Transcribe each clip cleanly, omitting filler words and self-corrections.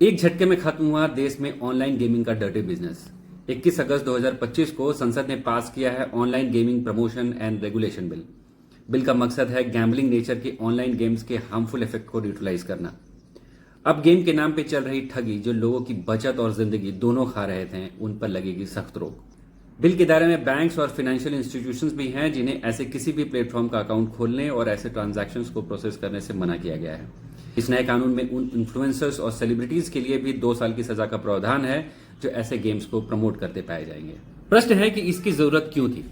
एक झटके में खत्म हुआ देश में ऑनलाइन गेमिंग का डर्टी बिजनेस। 21 अगस्त 2025 को संसद ने पास किया है online gaming promotion and regulation bill. Bill का मकसद है गैम्बलिंग नेचर के ऑनलाइन गेम्स के हार्मफुल इफेक्ट को न्यूट्रलाइज करना। अब गेम के नाम पे चल रही ठगी जो लोगों की बचत और जिंदगी दोनों खा रहे थे, उन पर लगेगी सख्त रोक। बिल के दायरे में बैंक्स और फाइनेंशियल इंस्टीट्यूशंस भी हैं जिन्हें ऐसे किसी भी प्लेटफॉर्म का अकाउंट खोलने और ऐसे ट्रांजैक्शंस को प्रोसेस करने से मना किया गया है। इस नए कानून में उन इन्फ्लुएंसर्स और सेलिब्रिटीज के लिए भी 2 साल की सजा का प्रावधान है जो ऐसे गेम्स को प्रमोट करते पाए जाएंगे। प्रश्न है कि इसकी जरूरत क्यों थी?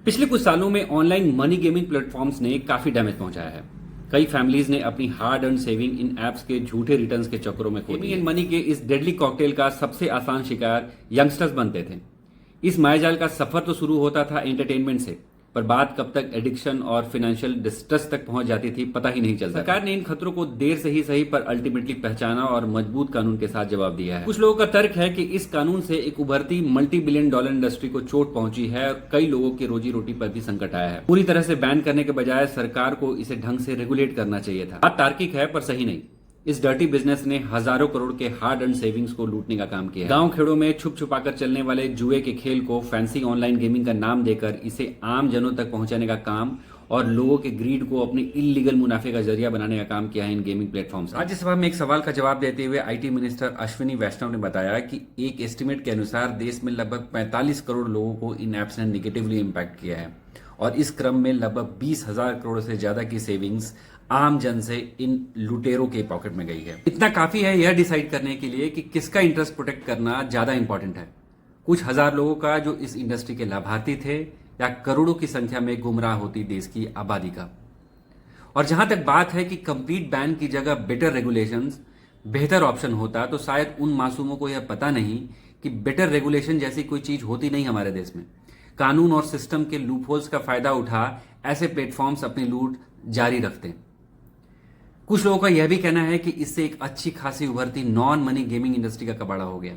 पिछले कुछ सालों में ऑनलाइन मनी गेमिंग प्लेटफॉर्म्स ने काफी डैमेज पहुंचाया है। कई फैमिलीज ने अपनी hard earn saving in apps के झूठे रिटर्न्स के चक्करों में खो दी। गेमिंग एंड मनी के इस डेडली कॉकटेल का सबसे आसान शिकार यंगस्टर्स बनते थे। इस मायाजाल का सफर तो शुरू होता था एंटरटेनमेंट से, पर बात कब तक एडिक्शन और फाइनेंशियल डिस्ट्रेस तक पहुंच जाती थी पता ही नहीं चलता। सरकार ने इन खतरों को देर से ही सही पर अल्टीमेटली पहचाना और मजबूत कानून के साथ जवाब दिया है। कुछ लोगों का तर्क है कि इस कानून से एक उभरती मल्टी बिलियन डॉलर इंडस्ट्री को चोट पहुंची है और कई लोगों की रोजी रोटी पर भी संकट आया है। पूरी तरह से बैन करने के बजाय सरकार को इसे ढंग से रेगुलेट करना चाहिए था। बात तार्किक है पर सही नहीं। इस डर्टी बिजनेस ने हजारों करोड़ के हार्ड अर्न सेविंग्स को लूटने का काम किया। गांव खेड़ों में छुप छुपाकर चलने वाले जुए के खेल को फैंसी ऑनलाइन गेमिंग का नाम देकर इसे आम जनों तक पहुंचाने का काम और लोगों के ग्रीड को अपने इलीगल मुनाफे का जरिया बनाने का काम किया है इन गेमिंग प्लेटफॉर्म्स। राज्यसभा में एक सवाल का जवाब देते हुए आईटी मिनिस्टर अश्विनी वैष्णव ने बताया कि एक एस्टिमेट के अनुसार देश में लगभग 45 करोड़ लोगों को इन एप्स ने निगेटिवली इम्पैक्ट किया है और इस क्रम में लगभग 20,000 करोड़ से ज्यादा की सेविंग्स आम जन से इन लुटेरों के पॉकेट में गई है। इतना काफी है यह डिसाइड करने के लिए कि किसका इंटरेस्ट प्रोटेक्ट करना ज्यादा इंपॉर्टेंट है, कुछ हजार लोगों का जो इस इंडस्ट्री के लाभार्थी थे या करोड़ों की संख्या में गुमराह होती देश की आबादी का। और जहां तक बात है कि कंप्लीट बैन की जगह बेटर रेगुलेशंस बेहतर ऑप्शन होता तो शायद उन मासूमों को यह पता नहीं कि बेटर रेगुलेशन जैसी कोई चीज होती नहीं हमारे देश में। कानून और सिस्टम के लूपहोल्स का फायदा उठा ऐसे प्लेटफॉर्म्स अपनी लूट जारी रखते। कुछ लोगों का यह भी कहना है कि इससे एक अच्छी खासी उभरती नॉन मनी गेमिंग इंडस्ट्री का कबाड़ा हो गया।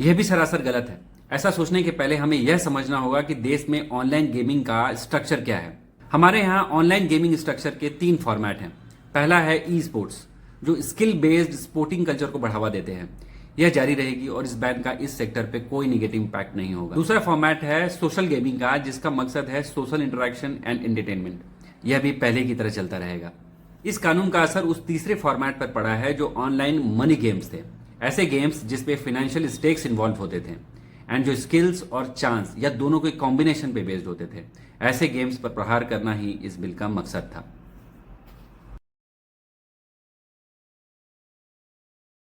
यह भी सरासर गलत है। ऐसा सोचने के पहले हमें यह समझना होगा कि देश में ऑनलाइन गेमिंग का स्ट्रक्चर क्या है। हमारे यहाँ ऑनलाइन गेमिंग स्ट्रक्चर के 3 फॉर्मेट हैं। पहला है ई स्पोर्ट्स, जो स्किल बेस्ड स्पोर्टिंग कल्चर को बढ़ावा देते हैं। यह जारी रहेगी और इस बैन का इस सेक्टर पे कोई निगेटिव इंपैक्ट नहीं होगा। दूसरा फॉर्मेट है सोशल गेमिंग का, जिसका मकसद है सोशल इंटरेक्शन एंड एंटरटेनमेंट। यह भी पहले की तरह चलता रहेगा। इस कानून का असर उस तीसरे फॉर्मेट पर पड़ा है जो ऑनलाइन मनी गेम्स थे, ऐसे गेम्स जिसपे फाइनेंशियल स्टेक्स इन्वॉल्व होते थे एंड जो स्किल्स और चांस या दोनों के कॉम्बिनेशन पे बेस्ड होते थे। ऐसे गेम्स पर प्रहार करना ही इस बिल का मकसद था।